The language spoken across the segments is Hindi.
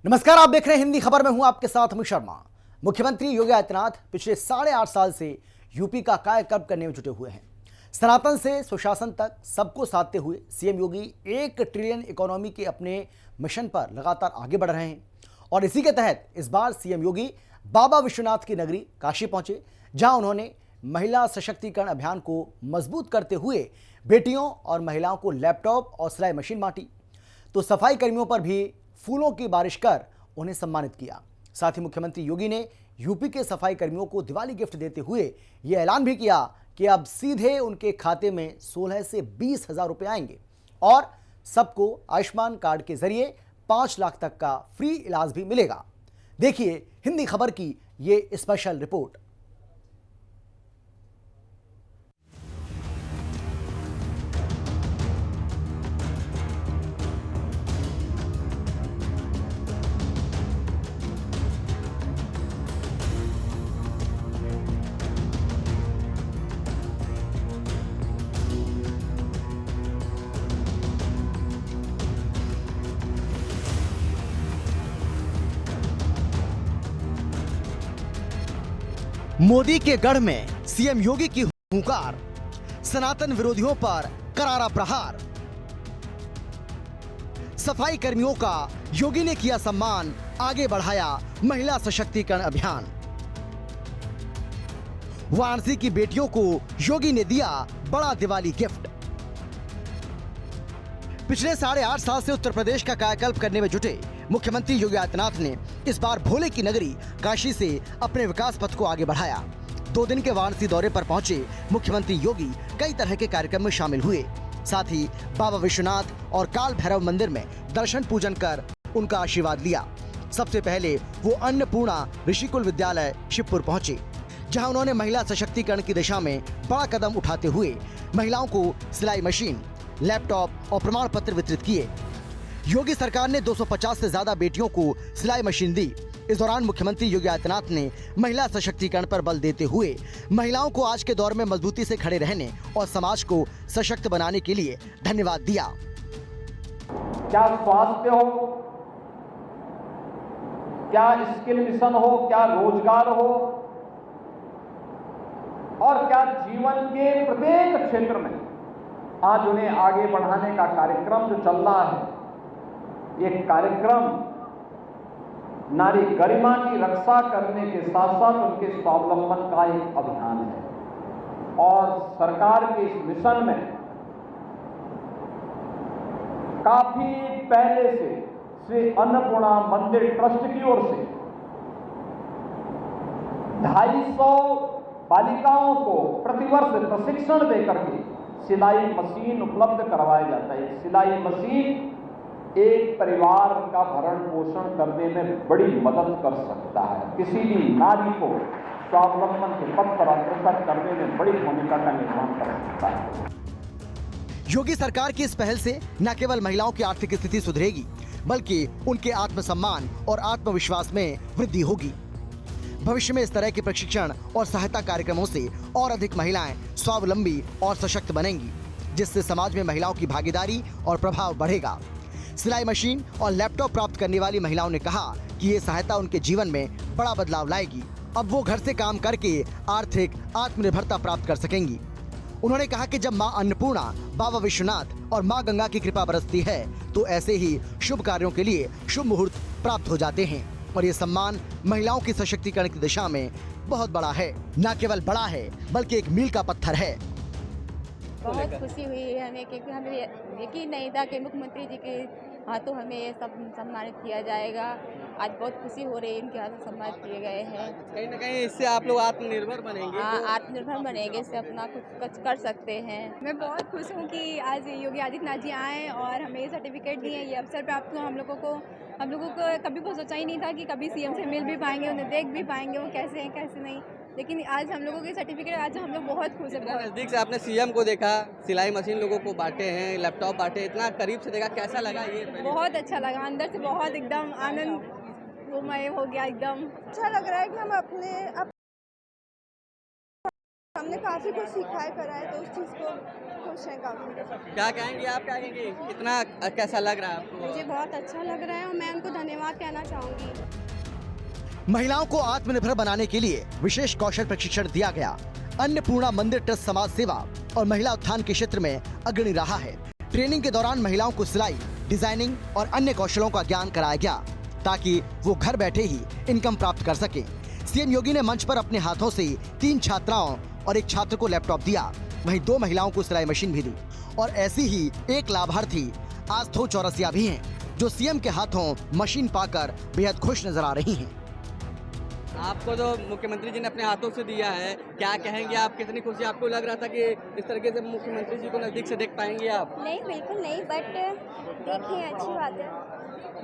नमस्कार, आप देख रहे हैं हिंदी खबर में हूं आपके साथ अमित शर्मा। मुख्यमंत्री योगी आदित्यनाथ पिछले 8.5 साल से यूपी का कायाकल्प करने में जुटे हुए हैं। सनातन से सुशासन तक सबको साधते हुए सीएम योगी 1 ट्रिलियन इकोनॉमी के अपने मिशन पर लगातार आगे बढ़ रहे हैं और इसी के तहत इस बार सीएम योगी बाबा विश्वनाथ की नगरी काशी पहुंचे, जहां उन्होंने महिला सशक्तिकरण अभियान को मजबूत करते हुए बेटियों और महिलाओं को लैपटॉप और सिलाई मशीन बांटी। तो सफाई कर्मियों पर भी फूलों की बारिश कर उन्हें सम्मानित किया। साथ ही मुख्यमंत्री योगी ने यूपी के सफाई कर्मियों को दिवाली गिफ्ट देते हुए यह ऐलान भी किया कि अब सीधे उनके खाते में 16 से 20 हजार रुपए आएंगे और सबको आयुष्मान कार्ड के जरिए 5 लाख तक का फ्री इलाज भी मिलेगा। देखिए हिंदी खबर की ये स्पेशल रिपोर्ट। मोदी के गढ़ में सीएम योगी की हुंकार, सनातन विरोधियों पर करारा प्रहार। सफाई कर्मियों का योगी ने किया सम्मान, आगे बढ़ाया महिला सशक्तिकरण अभियान। वाराणसी की बेटियों को योगी ने दिया बड़ा दिवाली गिफ्ट। पिछले 8.5 साल से उत्तर प्रदेश का कायाकल्प करने में जुटे मुख्यमंत्री योगी आदित्यनाथ ने इस बार भोले की नगरी काशी से अपने विकास पथ को आगे बढ़ाया। 2 दिन के वाराणसी दौरे पर पहुंचे मुख्यमंत्री योगी कई तरह के कार्यक्रम में शामिल हुए। साथ ही बाबा विश्वनाथ और काल भैरव मंदिर में दर्शन पूजन कर उनका आशीर्वाद लिया। सबसे पहले वो अन्नपूर्णा ऋषिकुल विद्यालय शिवपुर पहुंचे, जहां उन्होंने महिला सशक्तिकरण की दिशा में बड़ा कदम उठाते हुए महिलाओं को सिलाई मशीन, लैपटॉप और प्रमाण पत्र वितरित किए। योगी सरकार ने 250 से ज्यादा बेटियों को सिलाई मशीन दी। इस दौरान मुख्यमंत्री योगी आदित्यनाथ ने महिला सशक्तिकरण पर बल देते हुए महिलाओं को आज के दौर में मजबूती से खड़े रहने और समाज को सशक्त बनाने के लिए धन्यवाद दिया। क्या स्वास्थ्य हो, क्या स्किल मिशन हो, क्या रोजगार हो और क्या जीवन के प्रत्येक क्षेत्र में आज उन्हें आगे बढ़ाने का कार्यक्रम जो चल रहा है, ये कार्यक्रम नारी गरिमा की रक्षा करने के साथ साथ उनके स्वावलंबन का एक अभियान है। और सरकार के इस मिशन में काफी पहले से श्री अन्नपूर्णा मंदिर ट्रस्ट की ओर से 250 बालिकाओं को प्रतिवर्ष प्रशिक्षण देकर के सिलाई मशीन उपलब्ध करवाया जाता है। सिलाई मशीन एक परिवार का भरण पोषण करने में बड़ी मदद कर सकता है, किसी भी नारी को स्वावलंबन के पथ पर अग्रसर करने में बड़ी भूमिका का निर्वहन कर सकता है। योगी सरकार की इस पहल से न केवल महिलाओं की आर्थिक स्थिति सुधरेगी, बल्कि उनके आत्मसम्मान और आत्मविश्वास में वृद्धि होगी। भविष्य में इस तरह के प्रशिक्षण और सहायता कार्यक्रमों से और अधिक महिलाएं स्वावलंबी और सशक्त बनेंगी, जिससे समाज में महिलाओं की भागीदारी और प्रभाव बढ़ेगा। सिलाई मशीन और लैपटॉप प्राप्त करने वाली महिलाओं ने कहा कि ये सहायता उनके जीवन में बड़ा बदलाव लाएगी। अब वो घर से काम करके आर्थिक आत्मनिर्भरता प्राप्त कर सकेंगी। उन्होंने कहा कि जब मां अन्नपूर्णा, बाबा विश्वनाथ और मां गंगा की कृपा बरसती है तो ऐसे ही शुभ कार्यों के लिए शुभ मुहूर्त प्राप्त हो जाते हैं और ये सम्मान महिलाओं की सशक्तिकरण की दिशा में बहुत बड़ा है। न केवल बड़ा है बल्कि एक मील का पत्थर है। बहुत खुशी हुई है हमें, क्योंकि हमें यकीन नहीं था कि मुख्यमंत्री जी के हाथों हमें ये सब सम्मानित किया जाएगा। आज बहुत खुशी हो रही है, इनके हाथों सम्मानित किए गए हैं। कहीं ना कहीं इससे आप लोग आत्मनिर्भर बनेंगे। हाँ, आत्मनिर्भर बनेंगे, इससे अपना कुछ कर सकते हैं। मैं बहुत खुश हूँ कि आज योगी आदित्यनाथ जी आए और हमें ये सर्टिफिकेट दिए, ये अवसर प्राप्त हुआ। हम लोगों को कभी वो सोचा ही नहीं था कि कभी सीएम से मिल भी पाएंगे, उन्हें देख भी पाएंगे वो कैसे हैं कैसे नहीं, लेकिन आज हम लोगों के सर्टिफिकेट, आज हम लोग बहुत खुश हैं। नजदीक से आपने सीएम को देखा, सिलाई मशीन लोगों को बांटे हैं, लैपटॉप बांटे, इतना करीब से देखा, कैसा लगा ये? बहुत अच्छा लगा, अंदर से बहुत एकदम आनंद हो गया। एकदम अच्छा लग रहा है कि हम अपने हमने काफ़ी कुछ सिखाए कराए, तो उस चीज़ को खुश हैं काफ़ी। क्या कहेंगी आप, क्या कहेंगी, कितना कैसा लग रहा है आपको? मुझे बहुत अच्छा लग रहा है और मैं उनको धन्यवाद कहना चाहूँगी। महिलाओं को आत्मनिर्भर बनाने के लिए विशेष कौशल प्रशिक्षण दिया गया। अन्नपूर्णा मंदिर ट्रस्ट समाज सेवा और महिला उत्थान के क्षेत्र में अग्रणी रहा है। ट्रेनिंग के दौरान महिलाओं को सिलाई, डिजाइनिंग और अन्य कौशलों का ज्ञान कराया गया ताकि वो घर बैठे ही इनकम प्राप्त कर सके। सीएम योगी ने मंच पर अपने हाथों से 3 छात्राओं और 1 छात्र को लैपटॉप दिया, वहीं 2 महिलाओं को सिलाई मशीन भी दी। और ऐसी ही एक लाभार्थी आस्थो चौरसिया भी हैं, जो सीएम के हाथों मशीन पाकर बेहद खुश नजर आ रही हैं। आपको जो मुख्यमंत्री जी ने अपने हाथों से दिया है, क्या कहेंगे आप, कितनी खुशी आपको लग रहा था कि इस तरीके से मुख्यमंत्री जी को नजदीक से देख पाएंगे आप? नहीं, बिल्कुल नहीं, बट देखिए अच्छी बात है।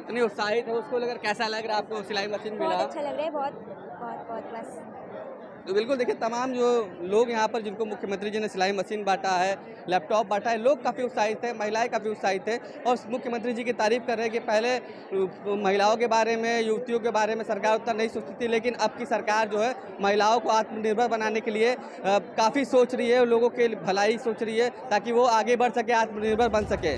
इतनी उत्साहित है उसको लेकर, कैसा लग रहा है आपको? सिलाई मशीन मिला, बहुत अच्छा लग रहा है, बहुत बहुत बहुत बस। तो बिल्कुल देखिए, तमाम जो लोग यहाँ पर जिनको मुख्यमंत्री जी ने सिलाई मशीन बांटा है, लैपटॉप बांटा है, लोग काफ़ी उत्साहित हैं, महिलाएं काफ़ी उत्साहित हैं और मुख्यमंत्री जी की तारीफ कर रहे हैं कि पहले महिलाओं के बारे में, युवतियों के बारे में सरकार उतना नहीं सोचती थी, लेकिन अब की सरकार जो है महिलाओं को आत्मनिर्भर बनाने के लिए काफ़ी सोच रही है, लोगों के भलाई सोच रही है ताकि वो आगे बढ़ सके, आत्मनिर्भर बन सके।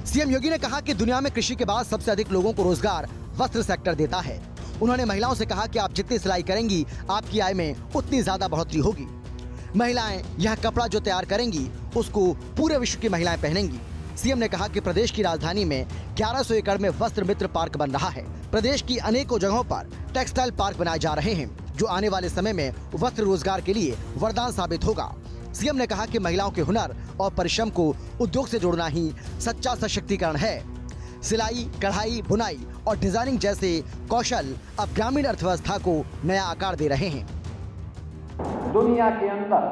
सीएम योगी ने कहा कि दुनिया में कृषि के बाद सबसे अधिक लोगों को रोजगार वस्त्र सेक्टर देता है। उन्होंने महिलाओं से कहा कि आप जितनी सिलाई करेंगी, आपकी आय में उतनी ज्यादा बढ़ोतरी होगी। महिलाएं यह कपड़ा जो तैयार करेंगी, उसको पूरे विश्व की महिलाएं पहनेंगी। सीएम ने कहा कि प्रदेश की राजधानी में 1100 एकड़ में वस्त्र मित्र पार्क बन रहा है। प्रदेश की अनेकों जगहों पर टेक्सटाइल पार्क बनाए जा रहे हैं, जो आने वाले समय में वस्त्र रोजगार के लिए वरदान साबित होगा। सीएम ने कहा कि महिलाओं के हुनर और परिश्रम को उद्योग से जोड़ना ही सच्चा सशक्तिकरण है। सिलाई, कढ़ाई, बुनाई और डिजाइनिंग जैसे कौशल अब ग्रामीण अर्थव्यवस्था को नया आकार दे रहे हैं। दुनिया के अंदर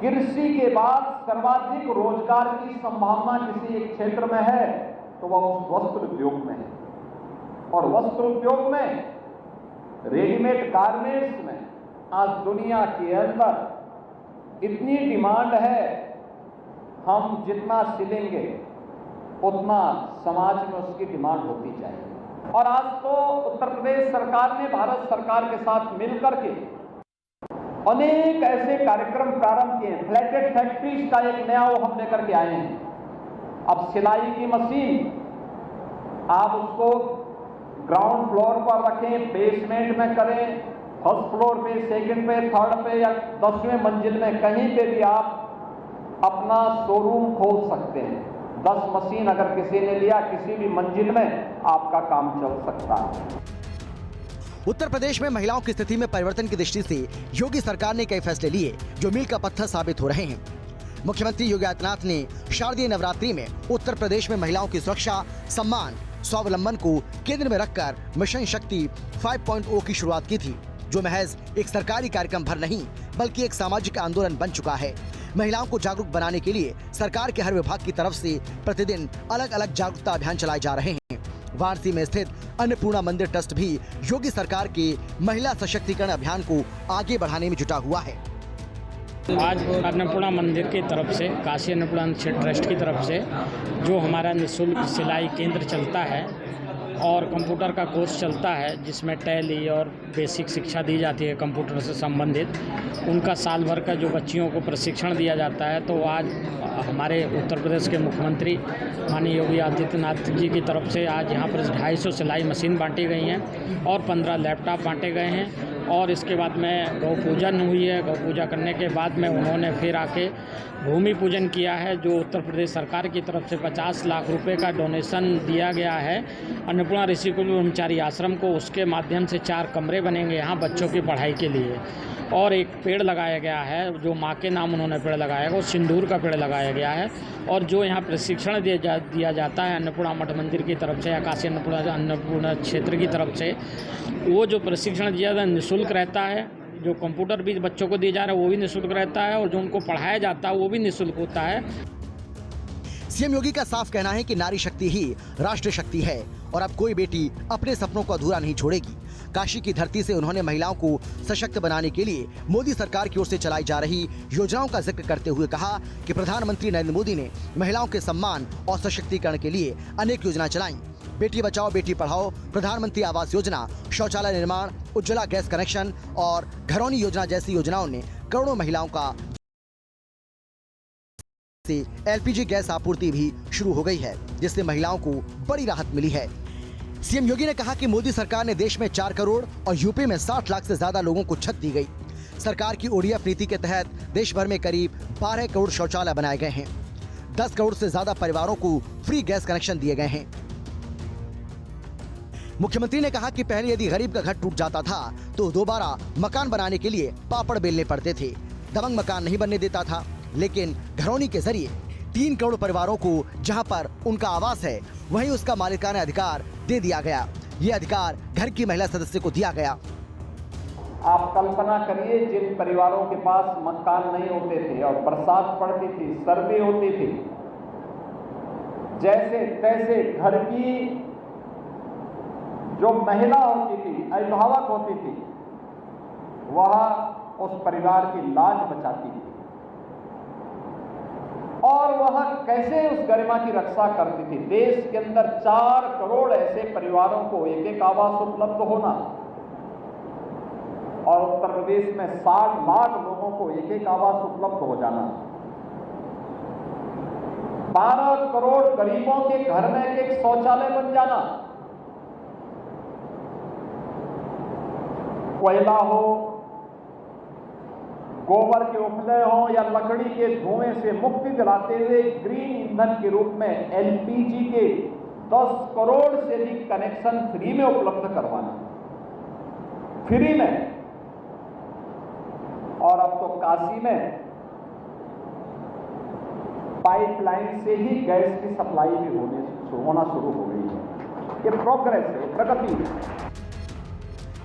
कृषि के बाद सर्वाधिक रोजगार की संभावना किसी एक क्षेत्र में है तो वह उस वस्त्र उद्योग में है। और वस्त्र उद्योग में, रेडीमेड गारमेंट्स में आज दुनिया के अंदर इतनी डिमांड है, हम जितना सिलेंगे उतना समाज में उसकी डिमांड होती जाएगी। और आज तो उत्तर प्रदेश सरकार ने भारत सरकार के साथ मिलकर के अनेक ऐसे कार्यक्रम प्रारंभ किए हैं। फ्लैटेड फैक्ट्रीज का एक नया वो हम लेकर के आए हैं। अब सिलाई की मशीन आप उसको ग्राउंड फ्लोर पर रखें, बेसमेंट में करें, फर्स्ट फ्लोर पे, सेकंड पे, थर्ड पे या 10वें मंजिल में, कहीं पे भी आप अपना शोरूम खोल सकते हैं। 10 मशीन अगर किसी ने लिया, किसी भी मंजिल में आपका काम चल सकता है। उत्तर प्रदेश में महिलाओं की स्थिति में परिवर्तन की दृष्टि से योगी सरकार ने कई फैसले लिए जो मील का पत्थर साबित हो रहे हैं। मुख्यमंत्री योगी आदित्यनाथ ने शारदीय नवरात्रि में उत्तर प्रदेश में महिलाओं की सुरक्षा, सम्मान, स्वावलंबन को केंद्र में रखकर मिशन शक्ति 5.0 की शुरुआत की थी, जो महज एक सरकारी कार्यक्रम भर नहीं बल्कि एक सामाजिक आंदोलन बन चुका है। महिलाओं को जागरूक बनाने के लिए सरकार के हर विभाग की तरफ से प्रतिदिन अलग अलग जागरूकता अभियान चलाए जा रहे हैं। वाराणसी में स्थित अन्नपूर्णा मंदिर ट्रस्ट भी योगी सरकार के महिला सशक्तिकरण अभियान को आगे बढ़ाने में जुटा हुआ है। आज अन्नपूर्णा मंदिर की तरफ से, काशी अन्नपूर्णा ट्रस्ट की तरफ से जो हमारा निःशुल्क सिलाई केंद्र चलता है और कंप्यूटर का कोर्स चलता है, जिसमें टैली और बेसिक शिक्षा दी जाती है कंप्यूटर से संबंधित, उनका साल भर का जो बच्चियों को प्रशिक्षण दिया जाता है, तो आज हमारे उत्तर प्रदेश के मुख्यमंत्री माननीय योगी आदित्यनाथ जी की तरफ से आज यहाँ पर 250 सिलाई मशीन बांटी गई हैं और 15 लैपटॉप बांटे गए हैं। और इसके बाद में गौ पूजन हुई है। गौ पूजा करने के बाद में उन्होंने फिर आके भूमि पूजन किया है, जो उत्तर प्रदेश सरकार की तरफ से 50 लाख रुपए का डोनेशन दिया गया है अन्नपूर्णा ऋषिकुल ब्रह्मचारी आश्रम को। उसके माध्यम से 4 कमरे बनेंगे यहाँ बच्चों की पढ़ाई के लिए, और एक पेड़ लगाया गया है जो माँ के नाम उन्होंने पेड़ लगाया है, वो सिंदूर का पेड़ लगाया गया है। और जो यहाँ प्रशिक्षण दिया जाता है अन्नपूर्णा मठ मंदिर की तरफ से या काशी अन्नपूर्णा क्षेत्र की तरफ से, वो जो प्रशिक्षण दिया जाता है निःशुल्क रहता है। जो कंप्यूटर भी बच्चों को दिया जा रहा है वो भी निःशुल्क रहता है, और जो उनको पढ़ाया जाता है वो भी निःशुल्क होता है। सीएम योगी का साफ कहना है कि नारी शक्ति ही राष्ट्र शक्ति है और अब कोई बेटी अपने सपनों को अधूरा नहीं छोड़ेगी। काशी की धरती से उन्होंने महिलाओं को सशक्त बनाने के लिए मोदी सरकार की ओर से चलाई जा रही योजनाओं का जिक्र करते हुए कहा कि प्रधानमंत्री नरेंद्र मोदी ने महिलाओं के सम्मान और सशक्तिकरण के लिए अनेक योजनाएं चलाई। बेटी बचाओ बेटी पढ़ाओ, प्रधानमंत्री आवास योजना, शौचालय निर्माण, उज्ज्वला गैस कनेक्शन और घरौनी योजना जैसी योजनाओं ने करोड़ों महिलाओं का एलपीजी गैस आपूर्ति भी शुरू हो गई है, जिससे महिलाओं को बड़ी राहत मिली है। सीएम योगी ने कहा कि मोदी सरकार ने देश में 4 करोड़ और यूपी में 60 लाख से ज्यादा लोगों को छत दी गई। सरकार की ओडीएफ नीति के तहत देश भर में करीब 12 करोड़ शौचालय बनाए गए हैं। 10 करोड़ से ज्यादा परिवारों को फ्री गैस कनेक्शन दिए गए हैं। मुख्यमंत्री ने कहा कि पहले यदि गरीब का घर टूट जाता था तो दोबारा मकान बनाने के लिए पापड़ बेलने पड़ते थे। दबंग मकान नहीं बनने देता था, लेकिन घरौनी के जरिए 3 करोड़ परिवारों को जहां पर उनका आवास है वहीं उसका मालिकाना अधिकार दे दिया गया। ये अधिकार घर की महिला सदस्य को दिया गया। आप कल्पना करिए, जिन परिवारों के पास मकान नहीं होते थे और बरसात पड़ती थी, सर्दी होती थी, जैसे तैसे घर की जो महिला होती थी, अभिभावक होती थी, वह उस परिवार की लाज बचाती थी और वह कैसे उस गरिमा की रक्षा करती थी। देश के अंदर 4 करोड़ ऐसे परिवारों को एक आवास उपलब्ध होना और उत्तर प्रदेश में 60 लाख लोगों को एक आवास उपलब्ध हो जाना, 12 करोड़ गरीबों के घर में एक शौचालय बन जाना, कोयला हो, गोबर के उपले हो या लकड़ी के धुएं से मुक्ति दिलाते हुए ग्रीन ईंधन के रूप में एलपीजी के 10 करोड़ से भी कनेक्शन फ्री में उपलब्ध करवाना, फ्री में। और अब तो काशी में पाइपलाइन से ही गैस की सप्लाई भी होना शुरू हो गई है। ये प्रोग्रेस है, प्रगति है।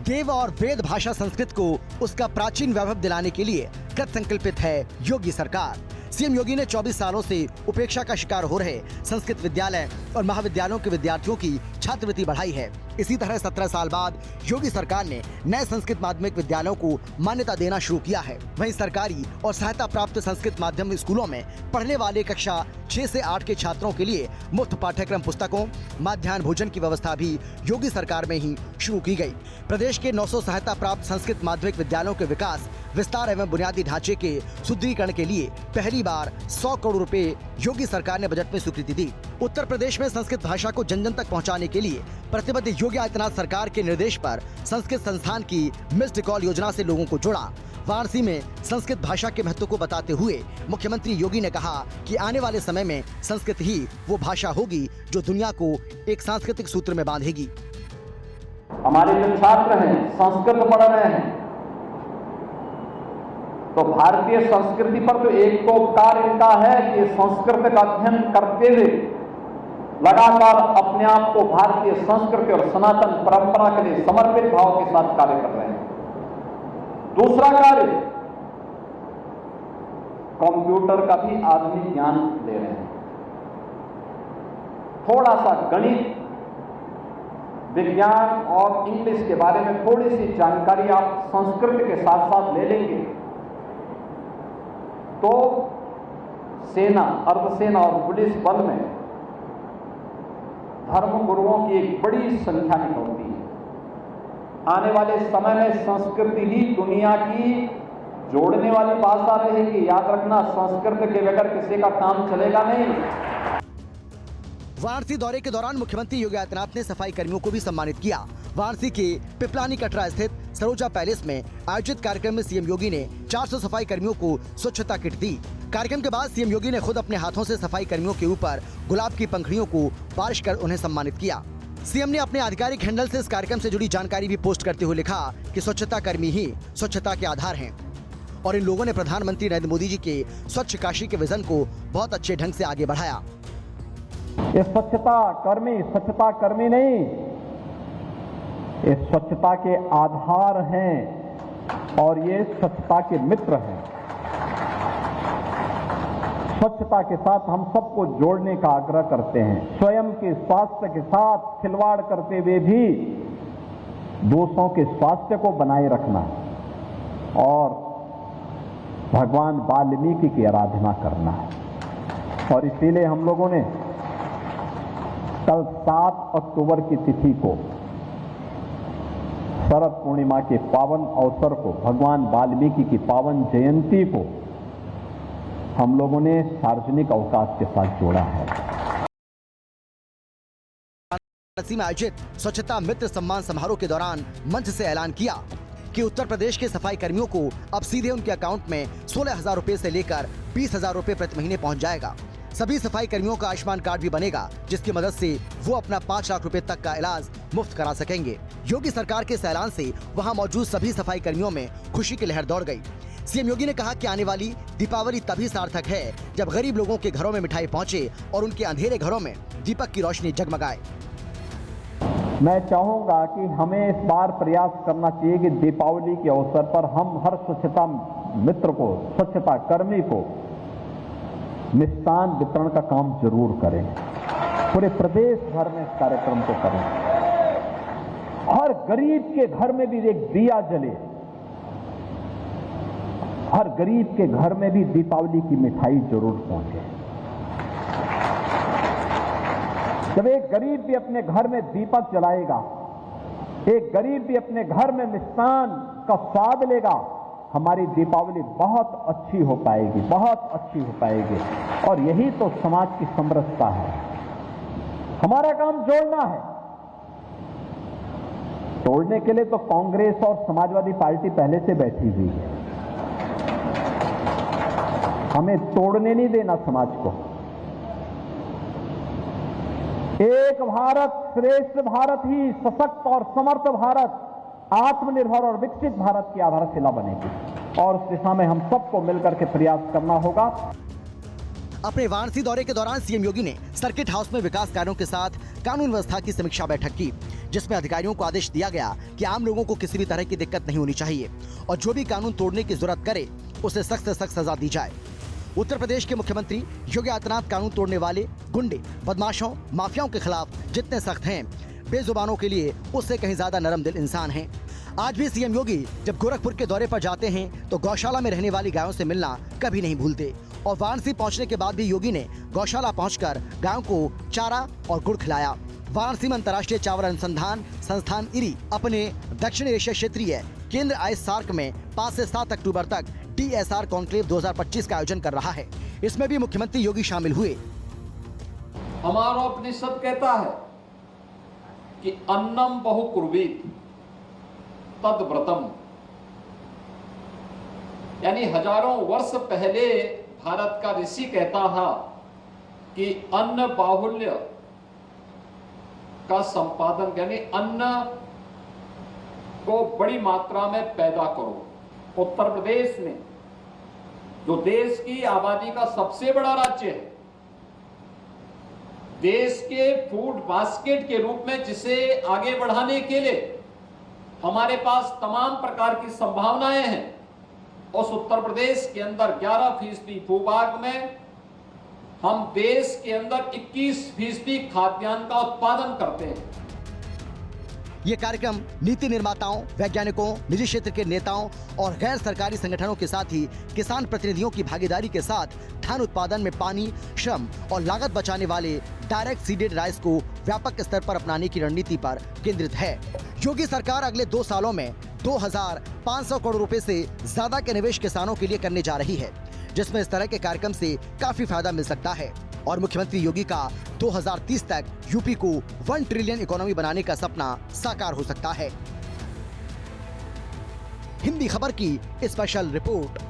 देव और वेद भाषा संस्कृत को उसका प्राचीन वैभव दिलाने के लिए कृत संकल्पित है योगी सरकार। सीएम योगी ने 24 सालों से उपेक्षा का शिकार हो रहे संस्कृत विद्यालय और महाविद्यालयों के विद्यार्थियों की छात्रवृत्ति बढ़ाई है। इसी तरह 17 साल बाद योगी सरकार ने नए संस्कृत माध्यमिक विद्यालयों को मान्यता देना शुरू किया है। वहीं सरकारी और सहायता प्राप्त संस्कृत माध्यमिक स्कूलों में पढ़ने वाले कक्षा 6 से 8 के छात्रों के लिए मुफ्त पाठ्यक्रम पुस्तकों, मध्याह्न भोजन की व्यवस्था भी योगी सरकार में ही शुरू की गई। प्रदेश के 900 सहायता प्राप्त संस्कृत माध्यमिक विद्यालयों के विकास, विस्तार एवं बुनियादी ढांचे के सुदृढ़ीकरण के लिए पहली बार 100 करोड़ रुपए योगी सरकार ने बजट में स्वीकृति दी। उत्तर प्रदेश में संस्कृत भाषा को जन जन तक पहुंचाने के लिए प्रतिबद्ध योगी आदित्यनाथ सरकार के निर्देश पर संस्कृत संस्थान की मिस्ड कॉल योजना से लोगों को जोड़ा। वाराणसी में संस्कृत भाषा के महत्व को बताते हुए मुख्यमंत्री योगी ने कहा कि आने वाले समय में संस्कृत ही वो भाषा होगी जो दुनिया को एक सांस्कृतिक सूत्र में बांधेगी। हमारे जो छात्र हैं संस्कृत पढ़ रहे हैं तो भारतीय संस्कृति पर तो एक तो उपकार इनका है कि संस्कृत का अध्ययन करते हुए लगातार अपने आप को भारतीय संस्कृति और सनातन परंपरा के लिए समर्पित भाव के साथ कार्य कर रहे हैं। दूसरा कार्य, कंप्यूटर का भी आधुनिक ज्ञान दे रहे हैं। थोड़ा सा गणित, विज्ञान और इंग्लिश के बारे में थोड़ी सी जानकारी आप संस्कृत के साथ साथ ले लेंगे तो सेना, अर्धसेना और पुलिस बल में धर्म गुरुओं की एक बड़ी संख्या निकलती है। आने वाले समय में संस्कृति ही दुनिया की जोड़ने वाली भाषा रहेगी। याद रखना, संस्कृत के बगैर किसी का काम चलेगा नहीं। वाराणसी दौरे के दौरान मुख्यमंत्री योगी आदित्यनाथ ने सफाई कर्मियों को भी सम्मानित किया। वाराणसी के पिपलानी कटरा स्थित सरोजा पैलेस में आयोजित कार्यक्रम में सीएम योगी ने 400 सफाई कर्मियों को स्वच्छता किट दी। कार्यक्रम के बाद सीएम योगी ने खुद अपने हाथों से सफाई कर्मियों के ऊपर गुलाब की पंखुड़ियों को बारिश कर उन्हें सम्मानित किया। सीएम ने अपने आधिकारिक हैंडल से इस कार्यक्रम से जुड़ी जानकारी भी पोस्ट करते हुए लिखा कि स्वच्छता कर्मी ही स्वच्छता के आधार हैं और इन लोगों ने प्रधानमंत्री नरेंद्र मोदी जी के स्वच्छ काशी के विजन को बहुत अच्छे ढंग से आगे बढ़ाया। ये स्वच्छता कर्मी नहीं, ये स्वच्छता के आधार हैं और ये स्वच्छता के मित्र हैं। स्वच्छता के साथ हम सबको जोड़ने का आग्रह करते हैं। स्वयं के स्वास्थ्य के साथ खिलवाड़ करते हुए भी दूसरों के स्वास्थ्य को बनाए रखना और भगवान वाल्मीकि की आराधना करना है। और इसीलिए हम लोगों ने कल 7 अक्टूबर की तिथि को शरद पूर्णिमा के पावन अवसर को, भगवान वाल्मीकि की पावन जयंती को हम लोगों ने सार्वजनिक अवकाश के साथ जोड़ा है। वाराणसी में आयोजित स्वच्छता मित्र सम्मान समारोह के दौरान मंच से ऐलान किया कि उत्तर प्रदेश के सफाई कर्मियों को अब सीधे उनके अकाउंट में 16,000 रुपए से लेकर 20,000 रुपए प्रति महीने पहुंच जाएगा। सभी सफाई कर्मियों का आयुष्मान कार्ड भी बनेगा, जिसकी मदद से वो अपना 5 लाख रुपए तक का इलाज मुफ्त करा सकेंगे। योगी सरकार के इस ऐलान से वहां मौजूद सभी सफाई कर्मियों में खुशी की लहर दौड़ गई। सीएम योगी ने कहा कि आने वाली दीपावली तभी सार्थक है जब गरीब लोगों के घरों में मिठाई पहुंचे और उनके अंधेरे घरों में दीपक की रोशनी जगमगाए। मैं चाहूंगा कि हमें इस बार प्रयास करना चाहिए कि दीपावली के अवसर पर हम हर स्वच्छता मित्र को, स्वच्छता कर्मी को मिष्ठान वितरण का काम जरूर करें। पूरे प्रदेश भर में इस कार्यक्रम को करें। हर गरीब के घर में भी एक दिया जले, हर गरीब के घर में भी दीपावली की मिठाई जरूर पहुंचे। जब एक गरीब भी अपने घर में दीपक जलाएगा, एक गरीब भी अपने घर में मिष्ठान का स्वाद लेगा, हमारी दीपावली बहुत अच्छी हो पाएगी, बहुत अच्छी हो पाएगी। और यही तो समाज की समरसता है। हमारा काम जोड़ना है। तोड़ने के लिए तो कांग्रेस और समाजवादी पार्टी पहले से बैठी हुई है। हमें तोड़ने नहीं देना समाज को। एक भारत श्रेष्ठ भारत ही सशक्त और समर्थ भारत, आत्मनिर्भर और विकसित भारत की आधारशिला बनेगी और उस दिशा में हम सबको मिलकर के प्रयास करना होगा। अपने वाराणसी दौरे के दौरान सीएम योगी ने सर्किट हाउस में विकास कार्यों के साथ कानून व्यवस्था की समीक्षा बैठक की, जिसमें अधिकारियों को आदेश दिया गया कि आम लोगों को किसी भी तरह की दिक्कत नहीं होनी चाहिए और जो भी कानून तोड़ने की जरूरत करे उसे सख्त से सख्त सजा दी जाए। उत्तर प्रदेश के मुख्यमंत्री योगी आदित्यनाथ कानून तोड़ने वाले गुंडे, बदमाशों, माफियाओं के खिलाफ जितने सख्त हैं, बेजुबानों के लिए उससे कहीं ज्यादा नरम दिल इंसान हैं। आज भी सीएम योगी जब गोरखपुर के दौरे पर जाते हैं तो गौशाला में रहने वाली गायों से मिलना कभी नहीं भूलते और वाराणसी पहुंचने के बाद भी योगी ने गौशाला पहुंचकर गायों को चारा और गुड़ खिलाया। वाराणसी में अंतर्राष्ट्रीय चावल अनुसंधान संस्थान इरी अपने दक्षिण एशिया क्षेत्रीय केंद्र ISARC में 5 से 7 अक्टूबर तक DSR कॉन्क्लेव 2025 का आयोजन कर रहा है। इसमें भी मुख्यमंत्री योगी शामिल हुए। हमारा उपनिषद कहता है कि अन्नम बहुकुर्वीत तद व्रतम, यानी हजारों वर्ष पहले भारत का ऋषि कहता था कि अन्न बाहुल्य का संपादन, यानी अन्न को बड़ी मात्रा में पैदा करो। उत्तर प्रदेश में जो देश की आबादी का सबसे बड़ा राज्य है, देश के फूड बास्केट के रूप में जिसे आगे बढ़ाने के लिए हमारे पास तमाम प्रकार की संभावनाएं हैं, उस उत्तर प्रदेश के अंदर 11% भूभाग में हम देश के अंदर 21% खाद्यान्न का उत्पादन करते हैं। ये कार्यक्रम नीति निर्माताओं, वैज्ञानिकों, निजी क्षेत्र के नेताओं और गैर सरकारी संगठनों के साथ ही किसान प्रतिनिधियों की भागीदारी के साथ धान उत्पादन में पानी, श्रम और लागत बचाने वाले डायरेक्ट सीडेड राइस को व्यापक स्तर पर अपनाने की रणनीति पर केंद्रित है। योगी सरकार अगले 2 सालों में 2,500 करोड़ रुपए से ज्यादा के निवेश किसानों के लिए करने जा रही है, जिसमें इस तरह के कार्यक्रम से काफी फायदा मिल सकता है और मुख्यमंत्री योगी का 2030 तक यूपी को 1 ट्रिलियन इकोनॉमी बनाने का सपना साकार हो सकता है। हिंदी खबर की स्पेशल रिपोर्ट।